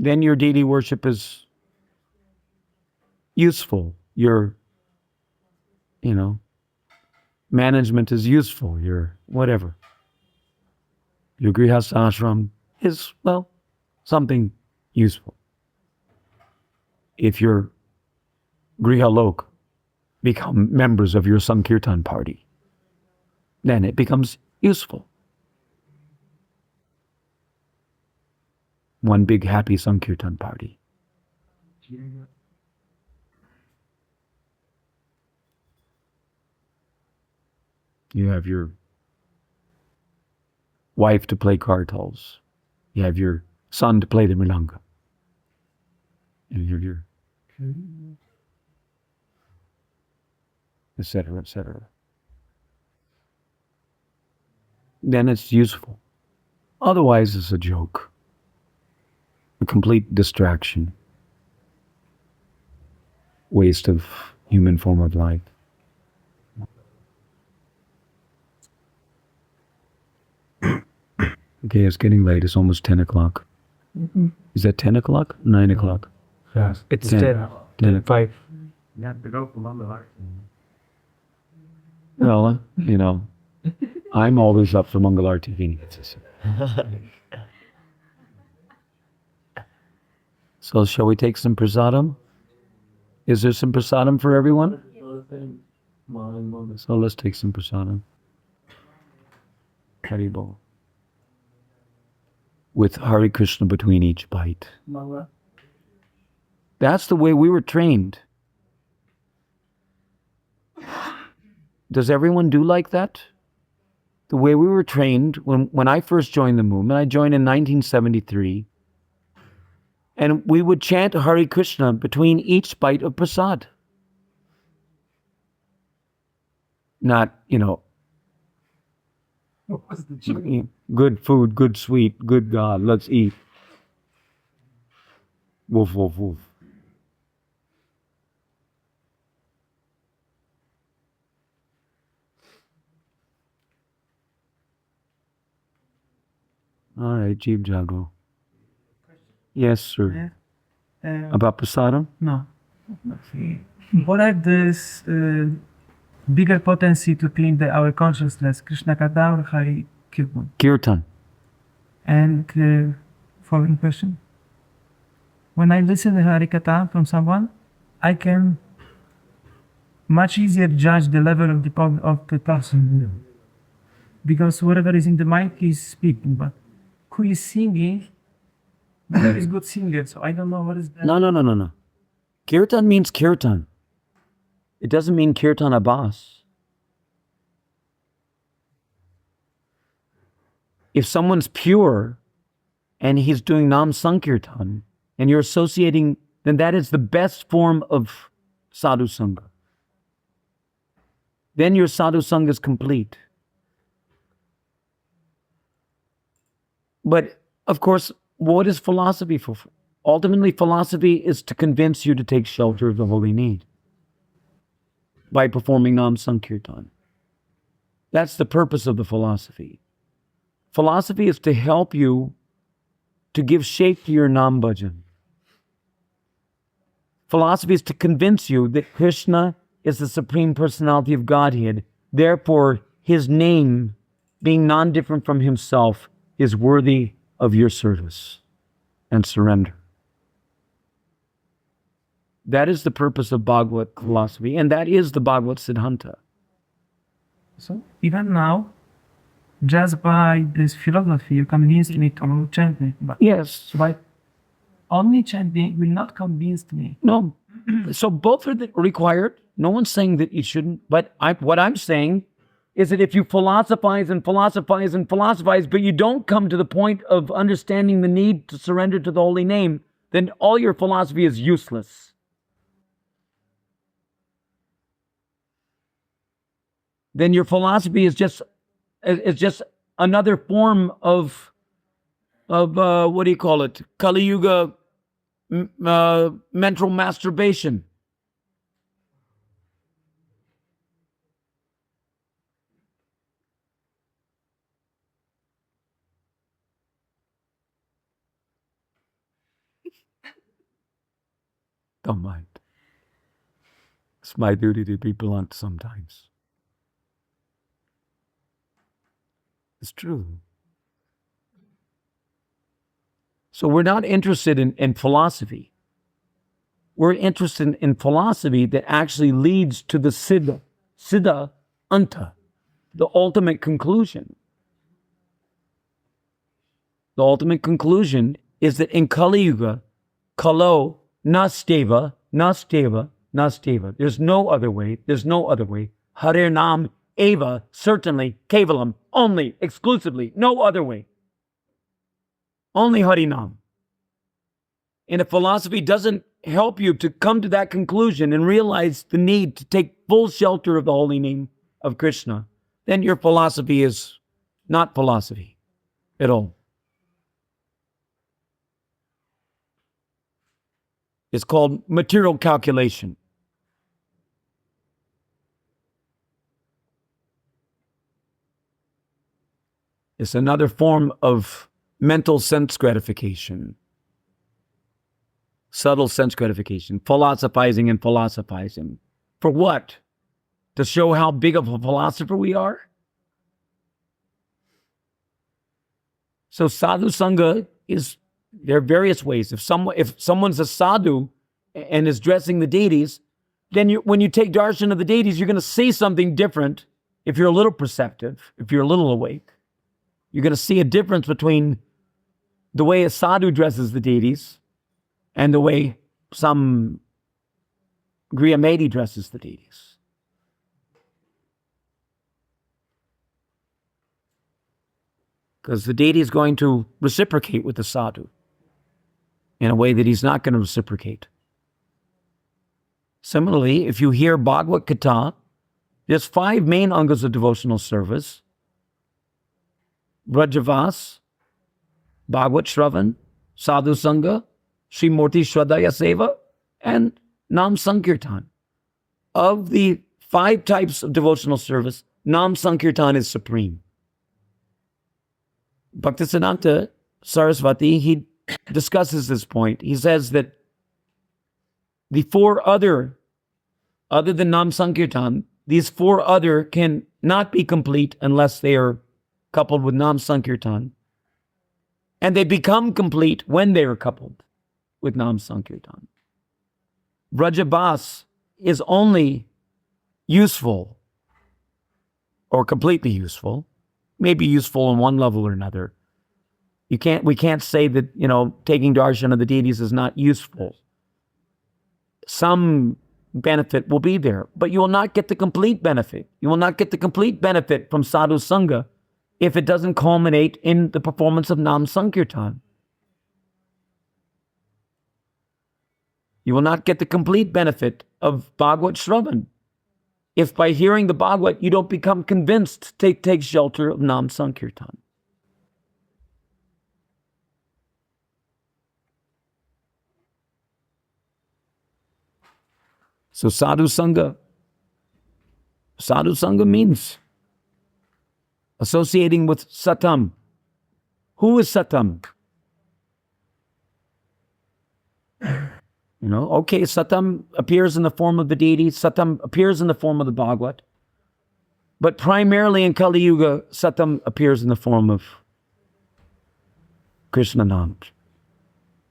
Then your deity worship is useful. Your, management is useful. Your whatever. Your grihastha ashram is, well, something useful. If your grihalok become members of your Sankirtan party, then it becomes useful. One big happy Sankirtan party. You have your wife to play kartals. You have your son to play the milanga. And you have your etc., etc. Then it's useful. Otherwise, it's a joke. A complete distraction. Waste of human form of life. Okay, it's getting late. It's almost 10 o'clock. Is that 10 o'clock? 9 o'clock? Yes. It's 10. 10, 5. You have to go from Mangalore. Well, you know, I'm always up for Mangalarti Vinayas. So shall we take some prasadam? Is there some prasadam for everyone? So let's take some prasadam. Haribol. With Hare Krishna between each bite. That's the way we were trained. Does everyone do like that? The way we were trained when I first joined the movement, I joined in 1973, and we would chant Hare Krishna between each bite of prasad. Not, good food, good sweet, good God, let's eat. Woof, woof, woof. All right, Jeev Jago. Yes, sir. About prasadam? No. What are this bigger potency to clean our consciousness? Krishna Katha or Hari Kirtan? Kirtan. And following question. When I listen to Hari Katha from someone, I can much easier judge the level of the person. Because whatever is in the mind, he's speaking. But who is singing, there is good singer. So I don't know what is that. No. Kirtan means kirtan. It doesn't mean kirtan abbas. If someone's pure and he's doing Nam Sankirtan and you're associating, then that is the best form of sadhu sangha. Then your sadhu sangha is complete. But of course, what is philosophy for? Ultimately, philosophy is to convince you to take shelter of the holy need by performing Nam Sankirtan. That's the purpose of the philosophy. Philosophy is to help you to give shape to your Nam bhajan. Philosophy is to convince you that Krishna is the Supreme Personality of Godhead. Therefore, his name, being non-different from himself, is worthy of your service and surrender. That is the purpose of Bhagavad philosophy, and that is the Bhagavad Siddhanta. So even now, just by this philosophy, you convince me to chant me. But Yes. by only chanting will not convince me. No. So both are required. No one's saying that you shouldn't. But what I'm saying is that if you philosophize and philosophize and philosophize, but you don't come to the point of understanding the need to surrender to the holy name, then all your philosophy is useless. Then your philosophy is just another form of what do you call it? Kali Yuga mental masturbation. Don't mind. It's my duty to be blunt sometimes. It's true. So we're not interested in philosophy. We're interested in philosophy that actually leads to the siddha anta, the ultimate conclusion. The ultimate conclusion is that in Kali Yuga, kalo nasteva, nasteva, nasteva. There's no other way. There's no other way. Harir nam eva, certainly, kevalam, only, exclusively, no other way. Only Harinam. And if philosophy doesn't help you to come to that conclusion and realize the need to take full shelter of the holy name of Krishna, then your philosophy is not philosophy at all. It's called material calculation. It's another form of mental sense gratification. Subtle sense gratification. Philosophizing and philosophizing. For what? To show how big of a philosopher we are? So sadhu sangha is, there are various ways. If someone's a sadhu and is dressing the deities, then when you take darshan of the deities, you're going to see something different. If you're a little perceptive, if you're a little awake, you're going to see a difference between the way a sadhu dresses the deities and the way some Griyamedi dresses the deities. Because the deity is going to reciprocate with the sadhu in a way that he's not going to reciprocate. Similarly, if you hear Bhagavad Gita, there's 5 main angas of devotional service: Vrajavas, Bhagavad Shravan, Sadhu Sangha, Srimurti Shraddhaya Seva, and Nam Sankirtan. Of the 5 types of devotional service, Nam Sankirtan is supreme. Bhaktisiddhanta Saraswati, he discusses this point. He says that the 4 other than Nam Sankirtan, these 4 other can not be complete unless they are coupled with Nam Sankirtan. And they become complete when they are coupled with Nam Sankirtan. Vrajabhas is only useful or completely useful, maybe useful on one level or another. We can't say that, taking darshan of the deities is not useful. Some benefit will be there, but you will not get the complete benefit. You will not get the complete benefit from sadhu sangha if it doesn't culminate in the performance of Nam Sankirtan. You will not get the complete benefit of Bhagavad Shravan if by hearing the Bhagavad you don't become convinced to take shelter of Nam Sankirtan. So sadhu sangha means associating with satam. Who is satam? Satam appears in the form of the deity. Satam appears in the form of the Bhagavad. But primarily in Kali Yuga, satam appears in the form of Krishna Nam,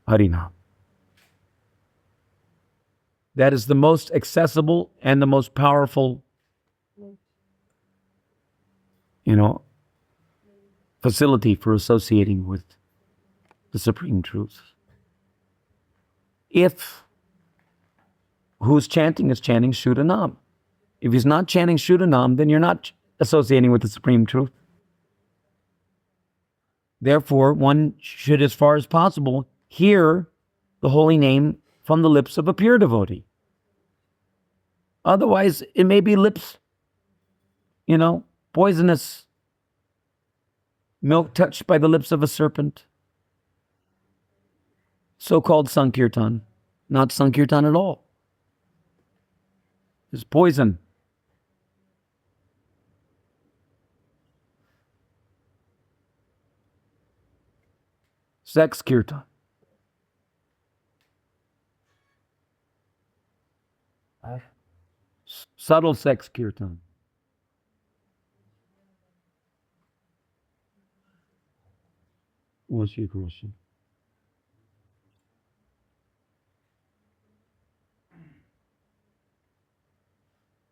Harinam. That is the most accessible and the most powerful, facility for associating with the Supreme Truth. If who's chanting is chanting Shuddhanam. If he's not chanting Shuddhanam, then you're not associating with the Supreme Truth. Therefore, one should, as far as possible, hear the holy name from the lips of a pure devotee. Otherwise, it may be lips, poisonous, milk touched by the lips of a serpent. So-called Sankirtan, not Sankirtan at all. It's poison. Sex kirtan. Subtle sex kirtan. What's your question?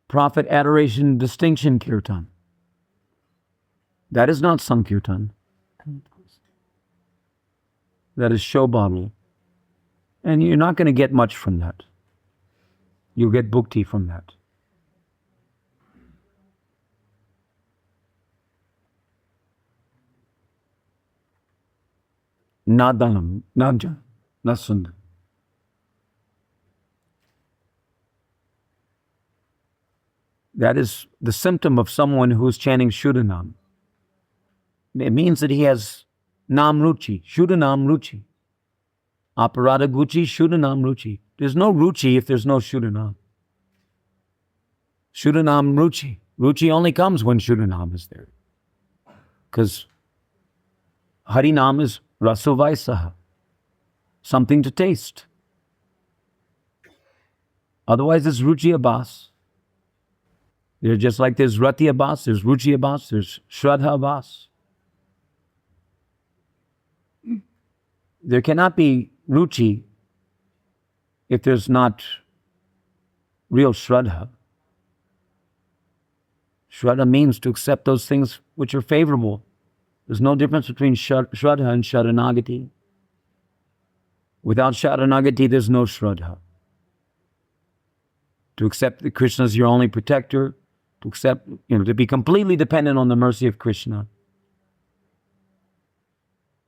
Prophet adoration distinction kirtan. That is not sankirtan. That is show bottle. And you're not going to get much from that. You'll get bhukti from that. Nadanam, naja, nasund. That is the symptom of someone who is chanting Shuddhanam. It means that he has Nam Ruchi, Shuddhanam Ruchi. Aparada Guchi, Shuddhanam Ruchi. There's no Ruchi if there's no Shuddhanam. Shuddhanam Ruchi. Ruchi only comes when Shuddhanam is there. Because Harinam is Rasuvaisaha, something to taste. Otherwise, it's Ruchi Abbas. They're just like there's Rati Abbas, there's Ruchi Abbas, there's Shraddha Abbas. There cannot be Ruchi if there's not real Shraddha. Shraddha means to accept those things which are favorable. There's no difference between Shraddha and Sharanagati. Without Sharanagati, there's no Shraddha. To accept that Krishna is your only protector, to accept, to be completely dependent on the mercy of Krishna.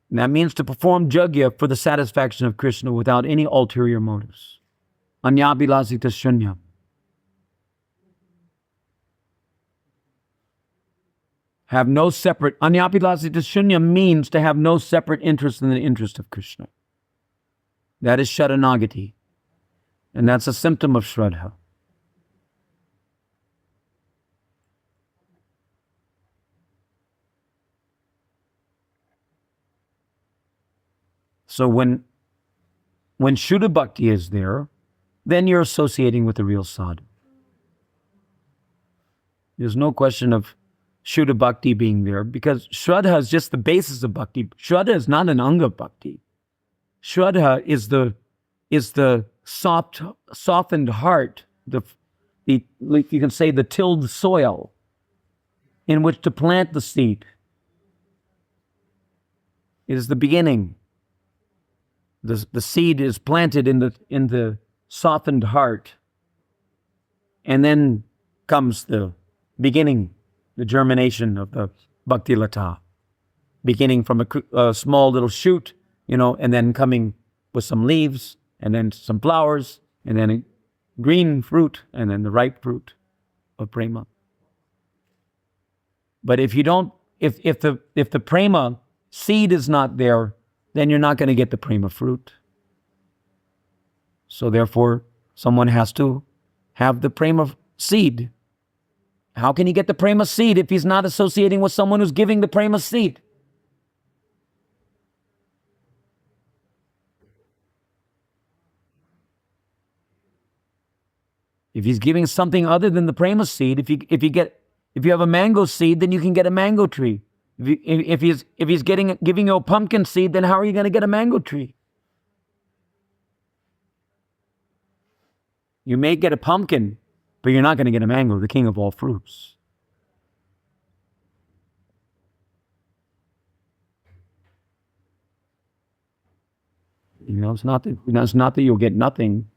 And that means to perform jagya for the satisfaction of Krishna without any ulterior motives. Anyabhilasita shunya. Have no separate, anyabhilasita shunya means to have no separate interest in the interest of Krishna. That is Sharanagati. And that's a symptom of Shraddha. So when Shuddha Bhakti is there, then you're associating with the real sadhu. There's no question of Shuddha Bhakti being there because Shraddha is just the basis of Bhakti. Shraddha is not an anga of Bhakti. Shraddha is the softened heart, you can say the tilled soil in which to plant the seed. It is the beginning. The seed is planted in the softened heart, and then comes the beginning, the germination of the bhakti lata, beginning from a small little shoot, and then coming with some leaves, and then some flowers, and then a green fruit, and then the ripe fruit of prema. But if the prema seed is not there, then you're not going to get the prema fruit. So therefore, someone has to have the prema seed. How can he get the prema seed if he's not associating with someone who's giving the prema seed? If he's giving something other than the prema seed, if you have a mango seed, then you can get a mango tree. If he's giving you a pumpkin seed, then how are you going to get a mango tree? You may get a pumpkin, but you're not going to get a mango, the king of all fruits. It's not that you'll get nothing,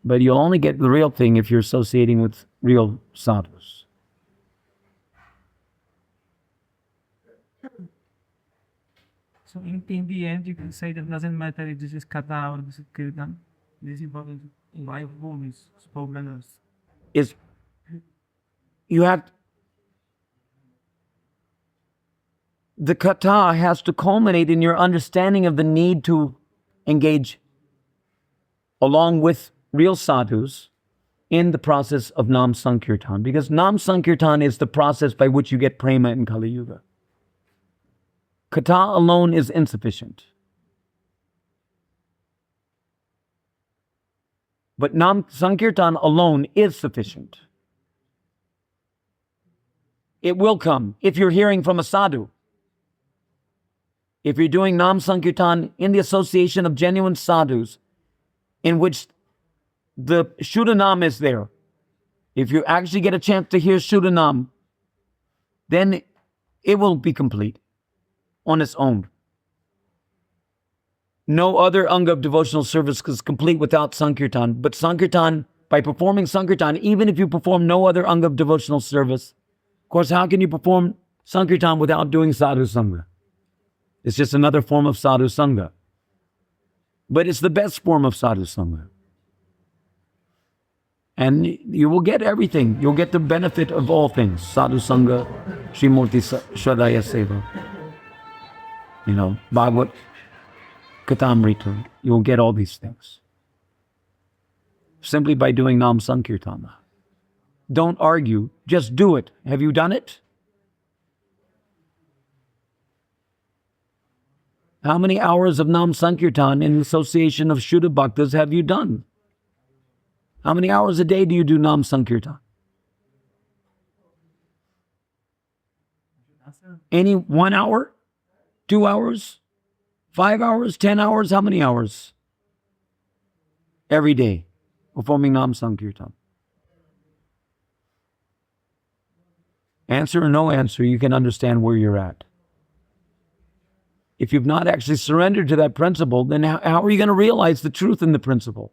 but you'll only get the real thing if you're associating with real sadhus. So in the end, you can say that it doesn't matter if this is kata or this is kirtan. This is important by whom is spoken as. The kata has to culminate in your understanding of the need to engage along with real sadhus in the process of Nam Sankirtan, because Nam Sankirtan is the process by which you get prema in Kali Yuga. Kata alone is insufficient. But Nam Sankirtan alone is sufficient. It will come if you're hearing from a sadhu. if you're doing Nam Sankirtan in the association of genuine sadhus, in which the Shuddhanam is there, if you actually get a chance to hear Shuddhanam, then it will be complete on its own. No other anga of devotional service is complete without Sankirtan. But Sankirtan, by performing Sankirtan, even if you perform no other anga of devotional service, of course, how can you perform Sankirtan without doing Sadhu Sangha? It's just another form of Sadhu Sangha. But it's the best form of Sadhu Sangha. And you will get everything. You'll get the benefit of all things. Sadhu Sangha, Srimurti Shradaya Seva. Bhagavad Katamrita. You'll get all these things. Simply by doing Nam Sankirtana. Don't argue. Just do it. Have you done it? How many hours of Nam Sankirtan in association of Shuddha Bhaktas have you done? How many hours a day do you do Nam Sankirtan? Any 1 hour? 2 hours? 5 hours? 10 hours? How many hours? Every day, performing Nam Sankirtan. Answer or no answer, you can understand where you're at. If you've not actually surrendered to that principle, then how are you going to realize the truth in the principle?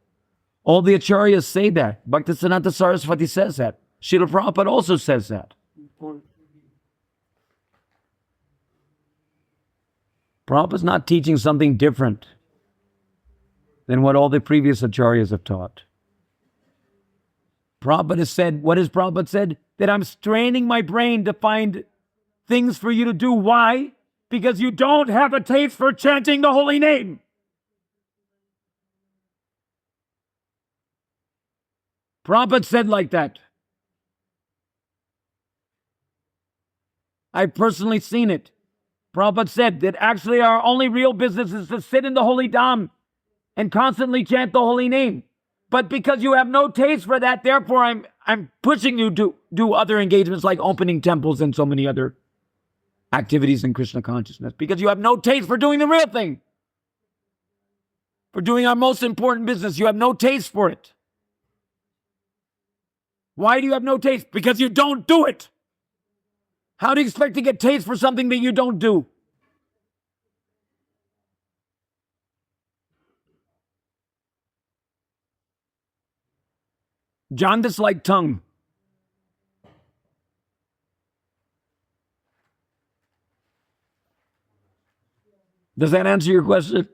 All the acharyas say that. Bhaktisiddhanta Saraswati says that. Srila Prabhupada also says that. Prabhupada's not teaching something different than what all the previous acharyas have taught. Prabhupada has said, what has Prabhupada said? That I'm straining my brain to find things for you to do. Why? Because you don't have a taste for chanting the holy name. Prabhupada said like that. I've personally seen it. Prabhupada said that actually our only real business is to sit in the holy dham and constantly chant the holy name. But because you have no taste for that, therefore I'm pushing you to do other engagements like opening temples and so many other activities in Krishna consciousness. Because you have no taste for doing the real thing. For doing our most important business, you have no taste for it. Why do you have no taste? Because you don't do it. How do you expect to get taste for something that you don't do? Jaundice like tongue. Does that answer your question?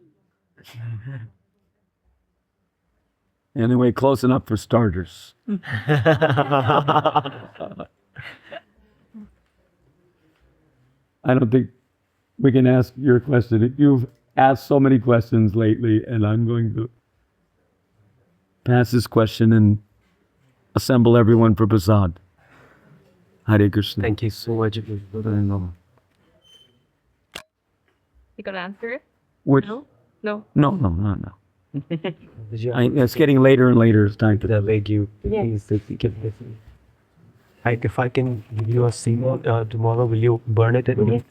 Anyway, close enough for starters. I don't think we can ask your question. You've asked so many questions lately, and I'm going to pass this question and assemble everyone for Prasad. Hare Krishna. Thank you so much. You gonna answer it? Which, No? No. no. Did you It's getting later and later. It's time to... I beg you, please, if you can listen. If I can give you a signal tomorrow, will you burn it at me?